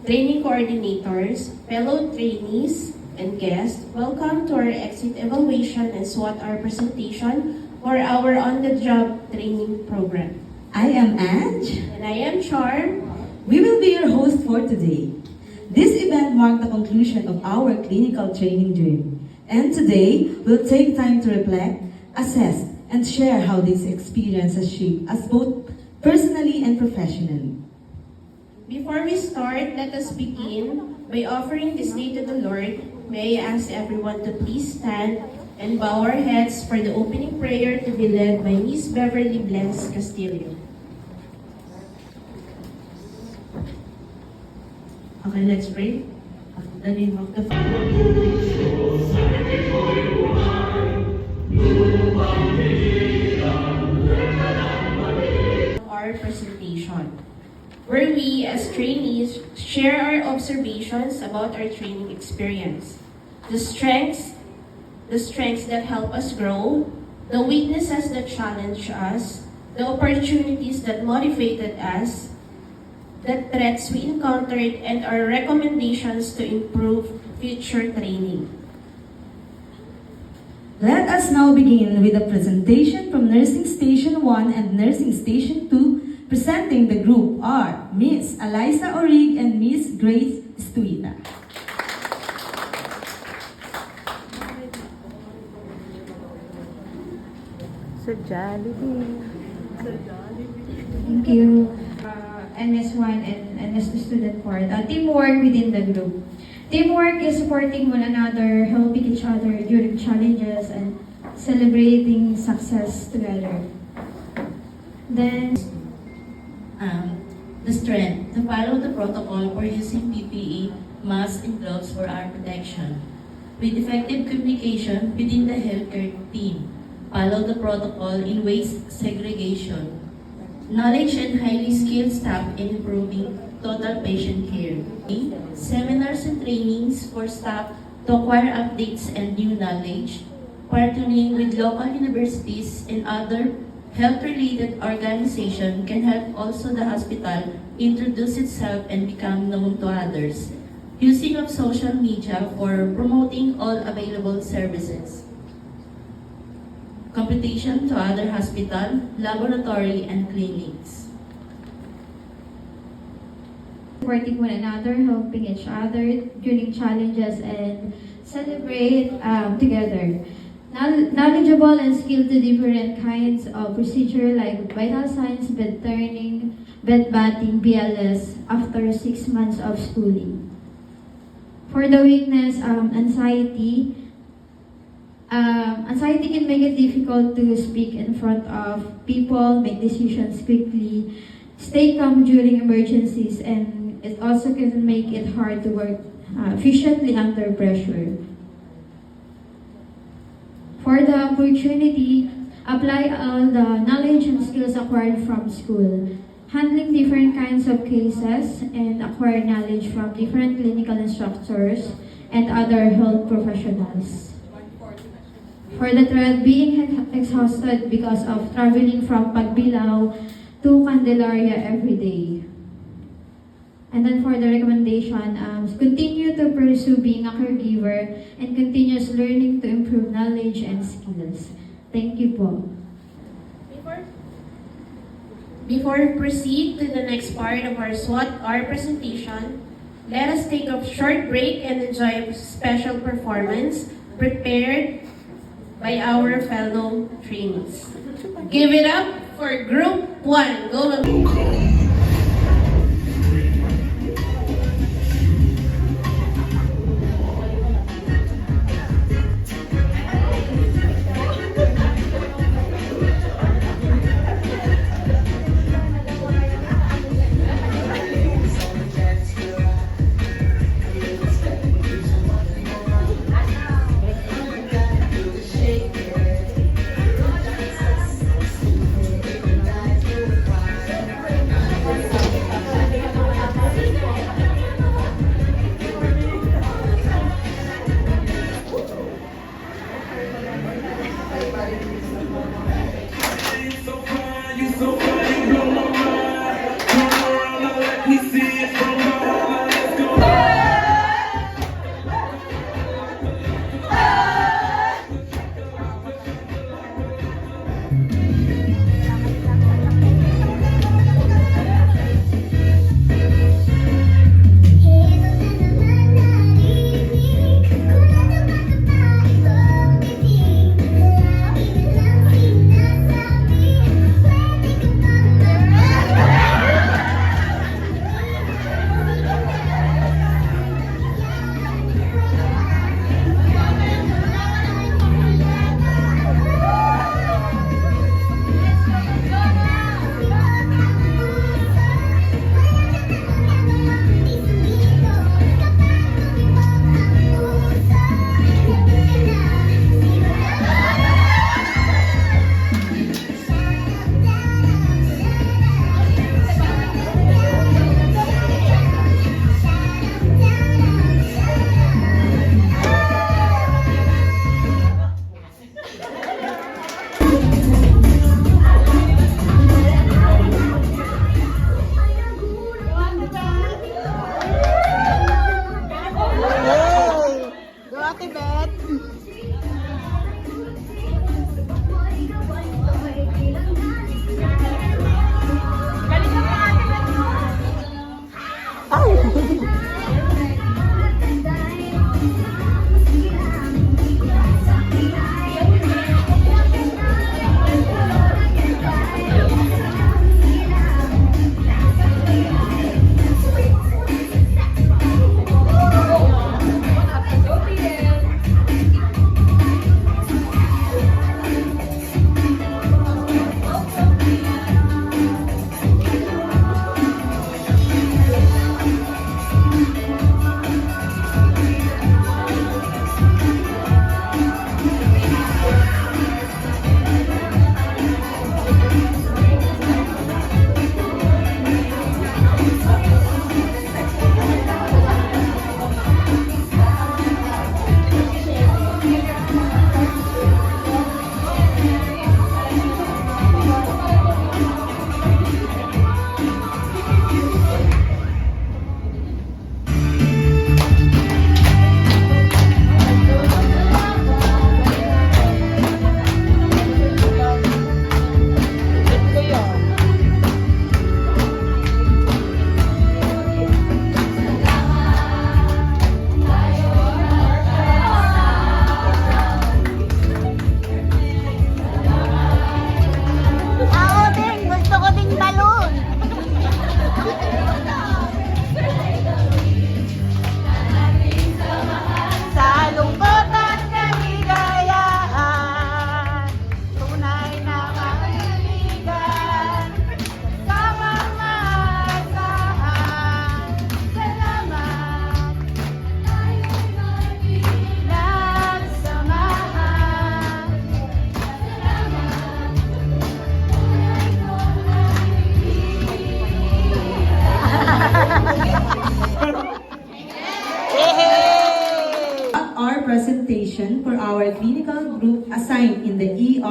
training coordinators, fellow trainees, and guests, welcome to our exit evaluation and SWOT-R presentation for our on-the-job training program. I am Ange. And I am Charm. We will be your host for today. This event marked the conclusion of our clinical training journey. And today, we'll take time to reflect, assess, and share how this experience has shaped us both personally and professionally. Before we start, let us begin by offering this day to the Lord. May I ask everyone to please stand and bow our heads for the opening prayer to be led by Miss Beverly Bless Castillo. Okay, let's pray. In the name of the our presentation, where we as trainees share our observations about our training experience, the strengths that help us grow, the weaknesses that challenge us, the opportunities that motivated us, the threats we encountered, and our recommendations to improve future training. Let us now begin with a presentation from Nursing Station 1 and Nursing Station 2. Presenting the group are Miss Eliza Orig and Miss Grace Estuita. Sa Jollibee. Thank you, NS1 and NS2 student board. Teamwork within the group. Teamwork is supporting one another, helping each other during challenges, and celebrating success together. Then, the strength to follow the protocol for using PPE, masks, and gloves for our protection. With effective communication within the healthcare team, follow the protocol in waste segregation. Knowledge and highly skilled staff in improving total patient care. Seminars and trainings for staff to acquire updates and new knowledge. Partnering with local universities and other health-related organizations can help also the hospital introduce itself and become known to others. Using of social media for promoting all available services. Competition to other hospital, laboratory, and clinics. supporting one another, helping each other during challenges, and celebrate together. Knowledgeable and skilled to different kinds of procedure like vital signs, bed turning, bed batting, BLS after 6 months of schooling. For the weakness, anxiety. Anxiety can make it difficult to speak in front of people, make decisions quickly, stay calm during emergencies, and it also can make it hard to work efficiently under pressure. For the opportunity, apply all the knowledge and skills acquired from school, handling different kinds of cases, and acquire knowledge from different clinical instructors and other health professionals. For the threat, being exhausted because of traveling from Pagbilao to Candelaria every day. And then for the recommendation, continue to pursue being a caregiver and continuous learning to improve knowledge and skills. Thank you po. Before we proceed to the next part of our SWOT-R presentation, let us take a short break and enjoy a special performance prepared by our fellow trainees. Give it up for Group 1. Go! So far, you blow my mind. Turn around and let me see it from behind. Let's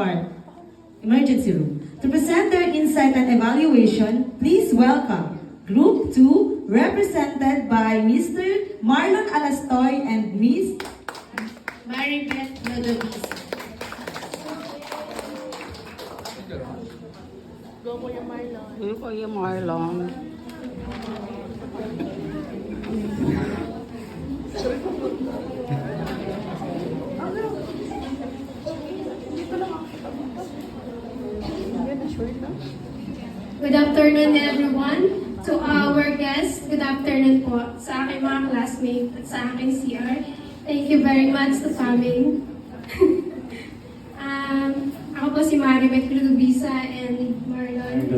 ER, emergency room. To present their insight and evaluation, please welcome Group 2, represented by Mr. Marlon Alastoy and Miss Maribeth Rodovisa. Yun po yung Marlon. Good afternoon everyone. To our guests, good afternoon po sa aking mga classmates at sa aking CR. Thank you very much for coming. Ako po si Maribeth Rodovisa and Marlon.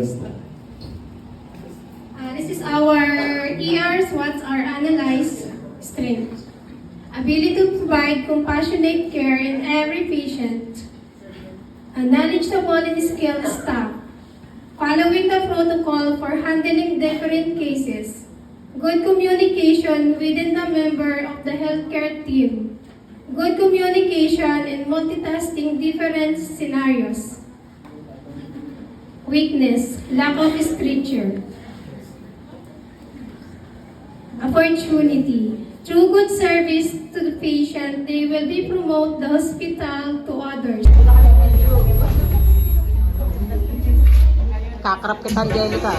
This is our ER's what's our analyzed strength. Ability to provide compassionate care in every patient. A knowledgeable and skilled staff. Following the protocol for handling different cases. Good communication within the member of the healthcare team. Good communication in multitasking different scenarios. Weakness, lack of structure. Opportunity. Through good service to the patient, they will be promote the hospital to others. Kakrap kita, Angelica.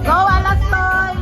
Go, Alastoy!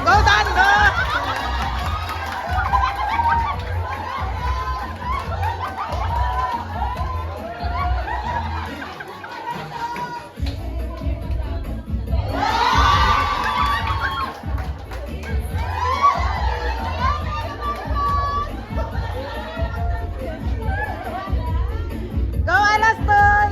Go, Dan, go! Go, Alastoy!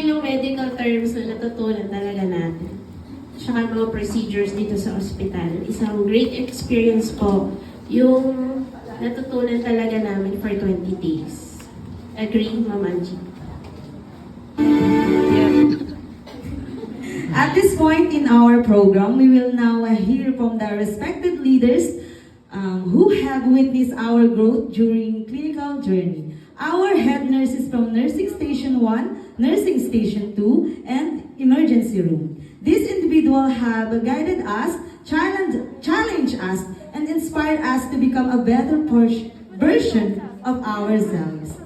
Yung medical terms na natutunan talaga natin. Tsaka mga procedures dito sa ospital. Isang great experience po yung natutunan talaga namin for 20 days. Agree, Ma'am Angie? At this point in our program, we will now hear from the respected leaders who have witnessed our growth during clinical journey. Our head nurses from Nursing Station 1, Nursing Station 2, and Emergency Room. These individuals have guided us, challenged us, and inspired us to become a better version of ourselves,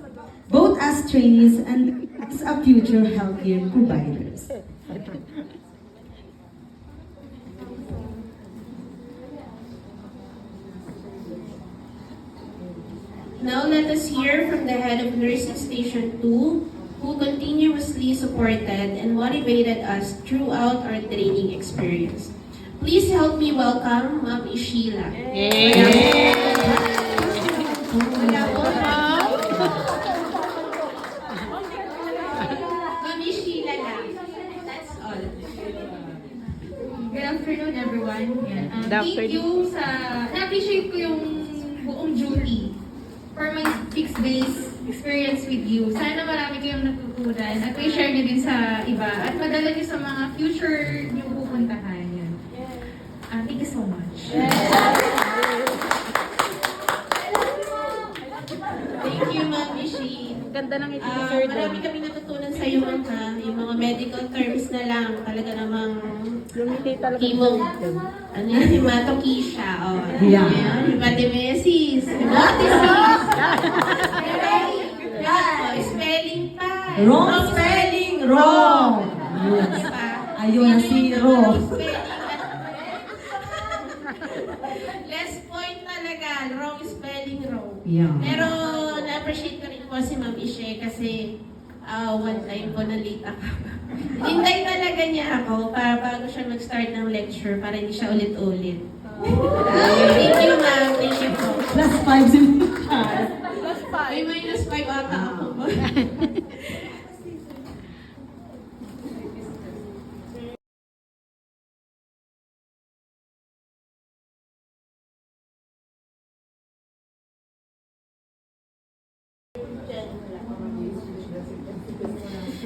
both as trainees and as a future healthcare providers. Now let us hear from the head of Nursing Station 2, who continuously supported and motivated us throughout our training experience. Please help me welcome Ma'am Ishila. Wala po, Ma'am. Ma'am Ishila lang. That's afternoon, everyone. Yan. Good Thank afternoon. you sa... Na-appreciate ko yung buong duty for my 6 days experience with you. Sana marami kayong natutunan at may share nyo din sa iba at madala nyo sa mga future nyo pupuntahan. Yan. Thank you so much. Thank you, Ma'am Ishi. Ganda ng iti-sir Marami kami natutunan sa iyo, Ma'am, ha? Yung mga medical terms na lang, talaga namang Lumiti talaga. chemo. Ano yun? Hematokisha. Oh. Yeah. Ayan, hepatimesis. Hepatitis. Spelling pa. Wrong spelling, wrong. Ayun. Diba? Ayun na zero. Less point talaga. Wrong spelling, wrong. Yeah. Pero na-appreciate ko rin po si Ma'am Ishe kasi one time po na-late ako. Hintay talaga niya ako para bago siya mag-start ng lecture para hindi siya ulit-ulit. Thank you, Ma'am. Thank you po. Plus 5 si May minus 5 ata ako.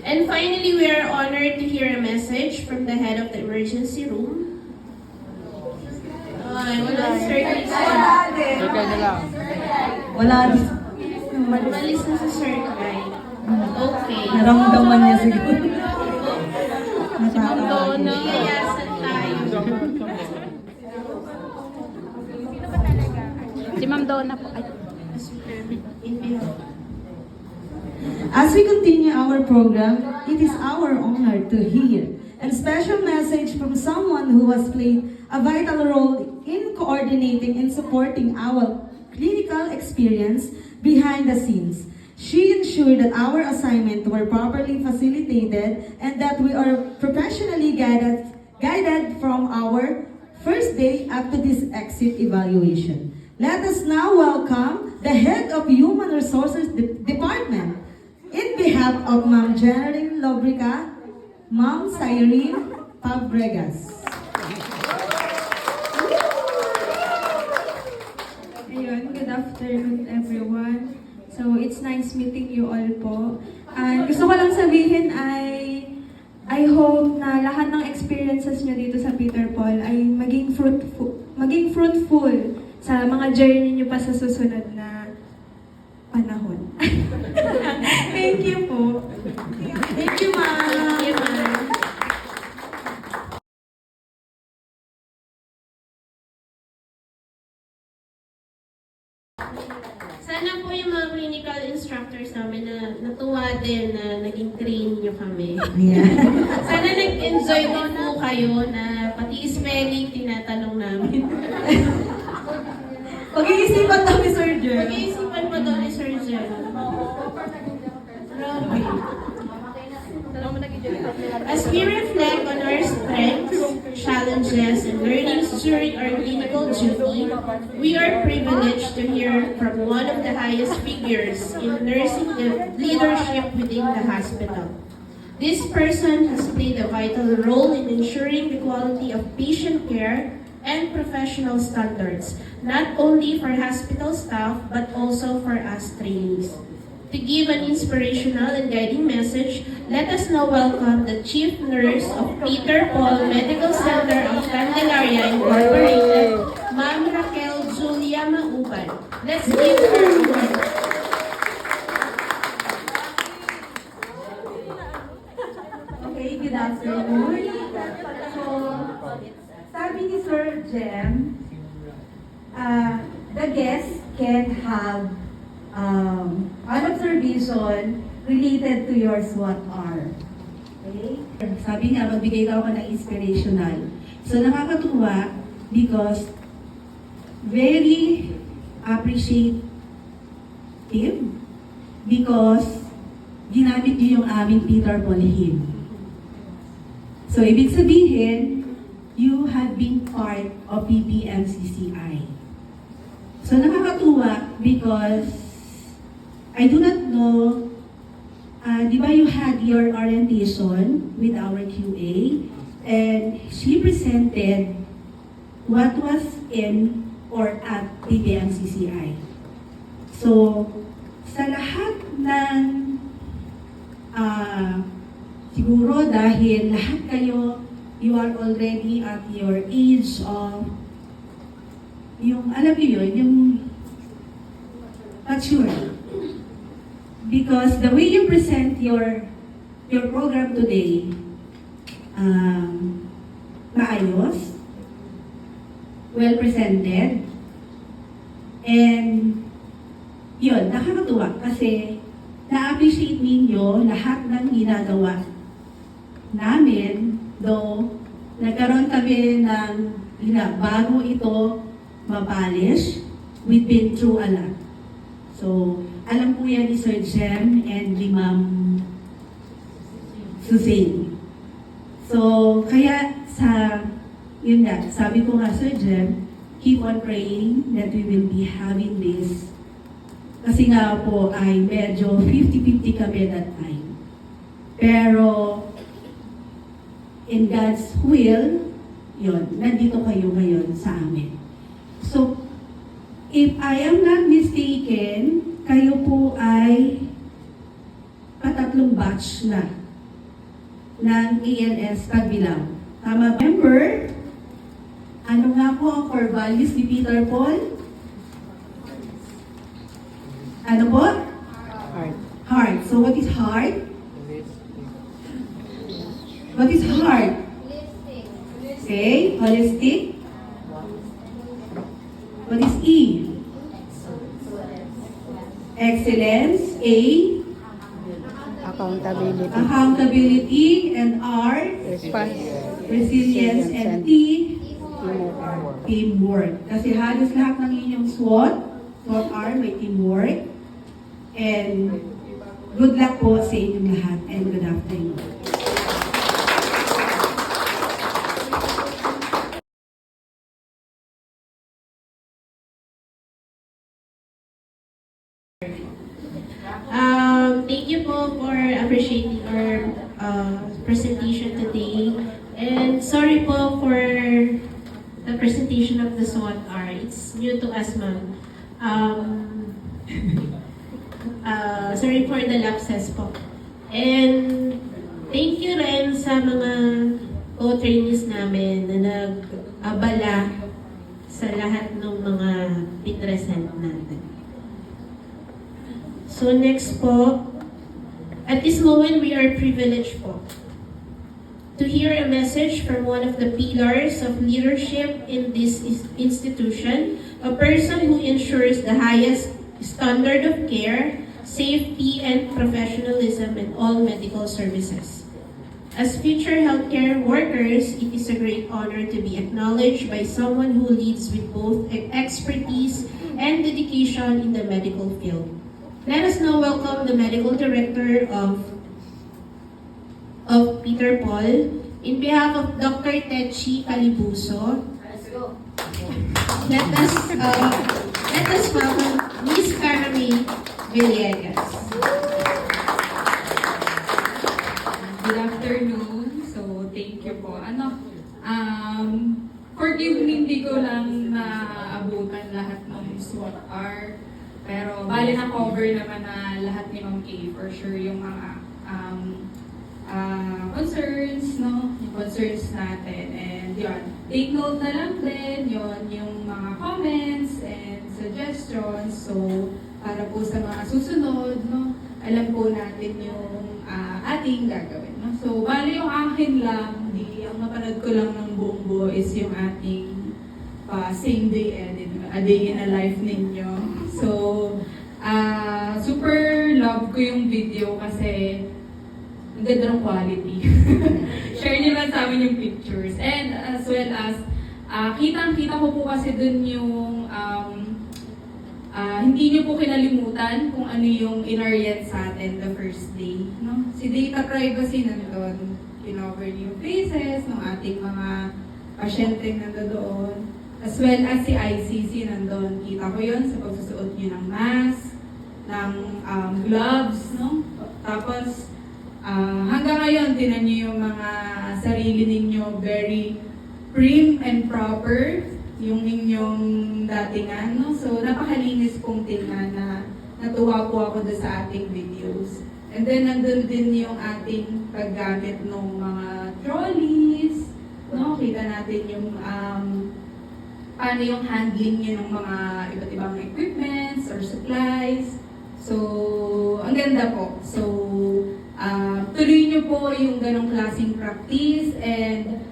And finally, we are honored to hear a message from the head of the emergency room. Ay, wala si Sir Christian. Okay na lang. Wala. Umalis na si Sir Kai. Okay. Naramdaman niya siguro. Niyayasan tayo. Si Ma'am Donna po. Ay, In behalf. As we continue our program, it is our honor to hear a special message from someone who has played a vital role in coordinating and supporting our clinical experience behind the scenes. She ensured that our assignments were properly facilitated and that we are professionally guided from our first day up to this exit evaluation. Let us now welcome the head of Human Resources Department. In behalf of Ma'am Jeneline Lobrica, Ma'am Cyrene Fabregas. Ayun, good afternoon everyone. So, it's nice meeting you all po. And gusto ko lang sabihin I hope na lahat ng experiences nyo dito sa Peter Paul ay maging fruitful sa mga journey nyo pa sa susunod na panahon. Thank you po. Thank you, Ma'am. Thank you, ma'am. Sana po yung mga clinical instructors namin na natuwa din na naging train nyo kami. Yeah. Sana nag-enjoy din po kayo na pati spelling tinatanong namin. Pag-iisipan namin, Sir Jer. Pag-iisipan pa daw ni Sir Jen. Grabe. As we reflect on our strengths, challenges, and learnings during our clinical duty, we are privileged to hear from one of the highest figures in nursing leadership within the hospital. This person has played a vital role in ensuring the quality of patient care and professional standards, not only for hospital staff, but also for us trainees. To give an inspirational and guiding message, let us now welcome the Chief Nurse of Peter Paul Medical Center of Candelaria Incorporated, Ma'am Raquel Julia Mauban. Let's give her a word. Okay, good afternoon. So, sabi ni Sir Jem, the guest can have an observation related to your SWOT-R. Okay? Sabi nga, magbigay daw ako ng inspirational. So, nakakatuwa because very appreciative because ginamit niyo yung aming Peter Paul Hill. So, ibig sabihin, you have been part of PPMCCI. So, nakakatuwa because I do not know, di ba you had your orientation with our QA and she she presented what was in or at PBMCCI. So, sa lahat ng siguro dahil lahat kayo, you are already at your age of yung, alam niyo yun, yung mature. Because the way you present your program today, maayos, well presented, and yun, nakakatuwa kasi na-appreciate ninyo lahat ng ginagawa namin, though nagkaroon kami ng bago ito mapolish, we've been through a lot. So, alam po yan ni Sir Jem and ni Ma'am Suzanne. So, kaya yun nga, sabi ko nga Sir Jem, keep on praying that we will be having this. Kasi nga po ay medyo 50-50 kami that time. Pero, in God's will, yun, nandito kayo ngayon sa amin. So, if I am not mistaken, kayo po ay patatlong batch na ng ALS Tagbilaw. Tama, member? Ano nga po ang core values ni Peter Paul? Ano po? Heart. Heart. So what is heart? What is heart? Okay, holistic. What is E? Excellence. A? Accountability. Accountability. And R? Response. Resilience. And T? Teamwork. Kasi halos lahat ng inyong SWOT R may teamwork. And good luck po sa inyong lahat and good afternoon. Thank you po for appreciating our presentation today. And sorry po for the presentation of the SWOT R. It's new to us, ma'am. Sorry for the lapses po. And thank you rin sa mga co-trainees namin na nag-abala sa lahat ng mga pinresent natin. So next po, at this moment we are privileged po to hear a message from one of the pillars of leadership in this institution, a person who ensures the highest standard of care, safety, and professionalism in all medical services. As future healthcare workers, it is a great honor to be acknowledged by someone who leads with both expertise and dedication in the medical field. Let us now welcome the Medical Director of Peter Paul. In behalf of Dr. Techi Calibuso, let us welcome Ms. Carmen Villegas. Good afternoon. So, thank you po. Forgive me, hindi ko lang naabutan lahat ng SWOT R. Pero, bali na cover naman na lahat ni Ma'am A for sure yung mga concerns, no? Yung concerns natin. And yun, take note na lang din yun, yung mga comments and suggestions. So, para po sa mga susunod, no? Alam po natin yung ating gagawin, no? So, bali yung akin lang, ang napanood ko lang ng buong buo is yung ating same day edit, a day in a life ninyo. So, super love ko yung video kasi ang ganda ng quality. Share nyo lang sa amin yung pictures. And as well as, kitang-kita ko po kasi dun yung hindi nyo po kinalimutan kung ano yung inaryan sa atin the first day. No? Si data privacy nandun, kinover yung faces ng ating mga pasyente nandoon. As well as si ICC nandun. Kita ko yun sa pagsusuot nyo ng mask, ng gloves, no? Tapos, hanggang ngayon, tinan nyo yung mga sarili ninyo very prim and proper yung inyong datingan, no? So, napakalinis pong tingnan na natuwa po ako doon sa ating videos. And then, nandun din yung ating paggamit ng mga trolleys, no? Kita natin yung paano yung handling nyo ng mga iba't ibang equipments or supplies. So, ang ganda po. So, tuloy nyo po yung ganong klaseng practice and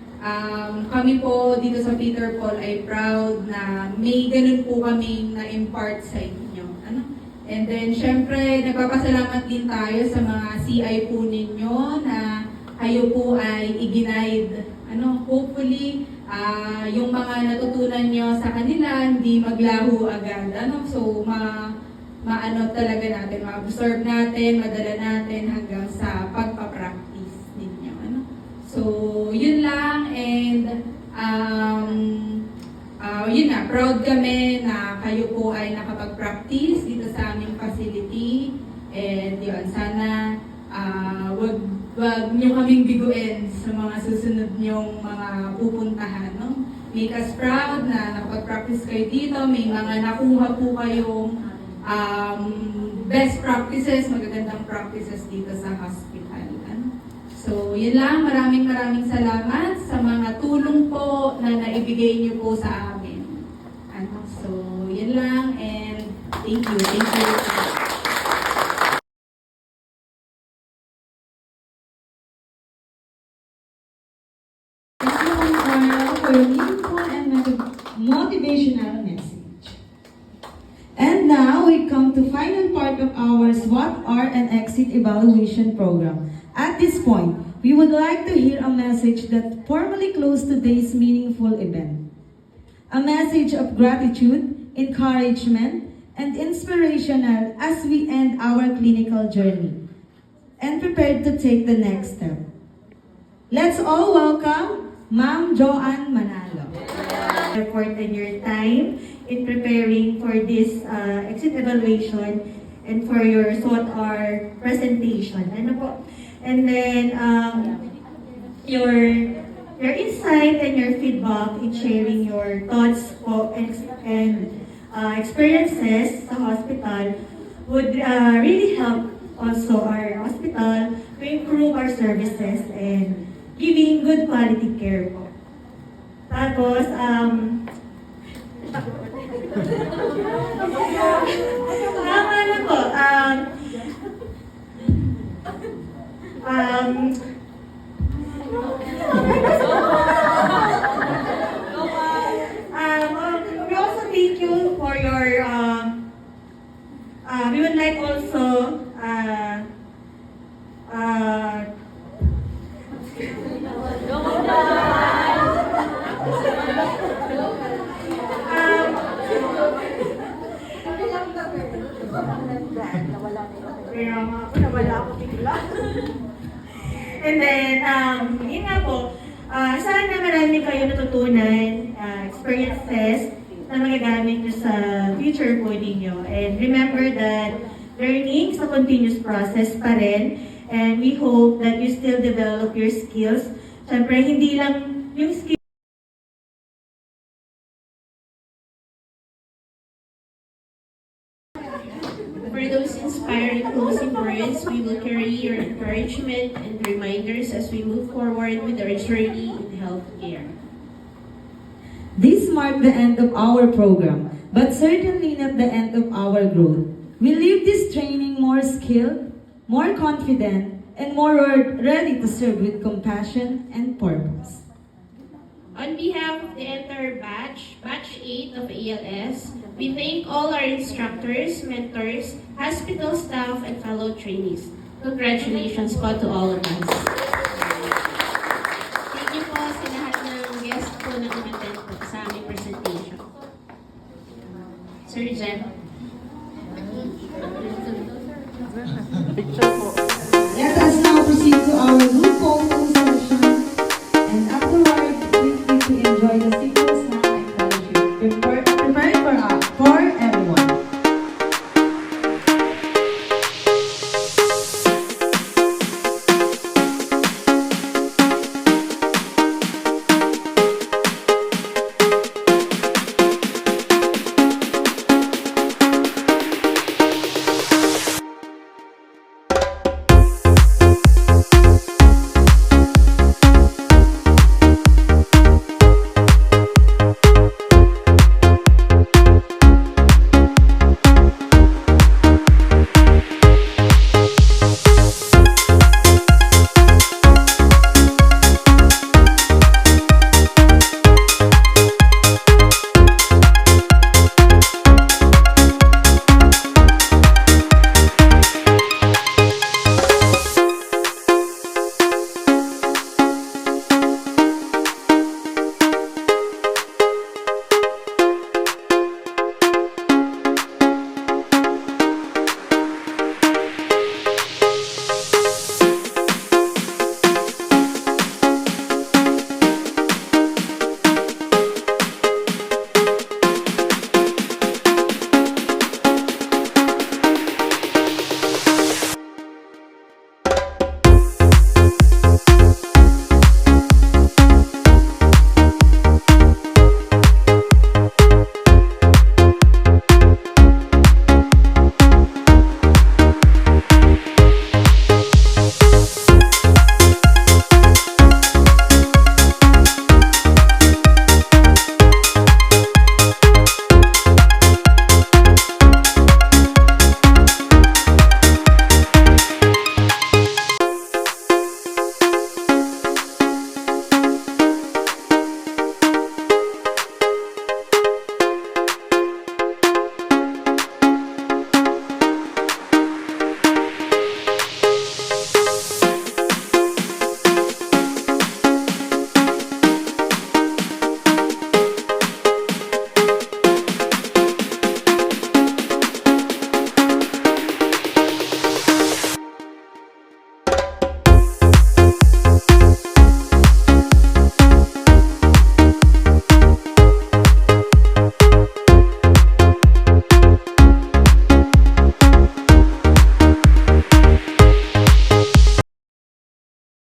kami po dito sa Peter Paul ay proud na may ganun po kami na-impart sa inyo. Ano? And then, syempre, nagpapasalamat din tayo sa mga CI po ninyo na kayo po ay i-guide. Ano, hopefully, yung mga natutunan nyo sa kanila, hindi maglaho agad. Ano? So, maano talaga natin, ma-absorb natin, madala natin hanggang sa pagpa-practice ninyo. Ano? So, yun lang and yun na, proud kami na kayo po ay nakapag-practice dito sa aming facility and yun, sana wag nyo kaming biguin sa mga susunod nyong mga pupuntahan. No? Make us proud na nakapag-practice kayo dito, may mga nakuha po kayong best practices, magagandang practices dito sa hospital. Ano? So, yun lang. Maraming salamat sa mga tulong po na naibigay niyo po sa amin. Ano? So, yun lang and thank you. Thank you. For your meaningful and motivational message. And now we come to final part of our SWOT R and exit evaluation program. At this point, we would like to hear a message that formally closes today's meaningful event. A message of gratitude, encouragement, and inspirational as we end our clinical journey and prepared to take the next step. Let's all welcome Ma'am Joanne Manalo. Effort and your time in preparing for this exit evaluation and for your SWOT-R presentation. Ano po? And then, your insight and your feedback in sharing your thoughts po and experiences sa hospital would really help also our hospital to improve our services and giving good quality care po. Tapos, ano po, we also thank you for your, we would like also, and then, yun nga po, sana marami kayo natutunan, experiences na magagamit nyo sa future po ninyo. And remember that learning is a continuous process pa rin. And we hope that you still develop your skills. Siyempre, hindi lang yung skills. For those inspiring closing words, we will carry your encouragement and reminders as we move forward with our journey in healthcare. This marked the end of our program, but certainly not the end of our growth. We leave this training more skilled, more confident, and more ready to serve with compassion and purpose. On behalf of the entire batch 8 of ALS, we thank all our instructors, mentors, hospital staff, and fellow trainees. Congratulations po to all of us. Thank you po sa lahat ng guests po na umattend po sa aming presentation. Sir Jem.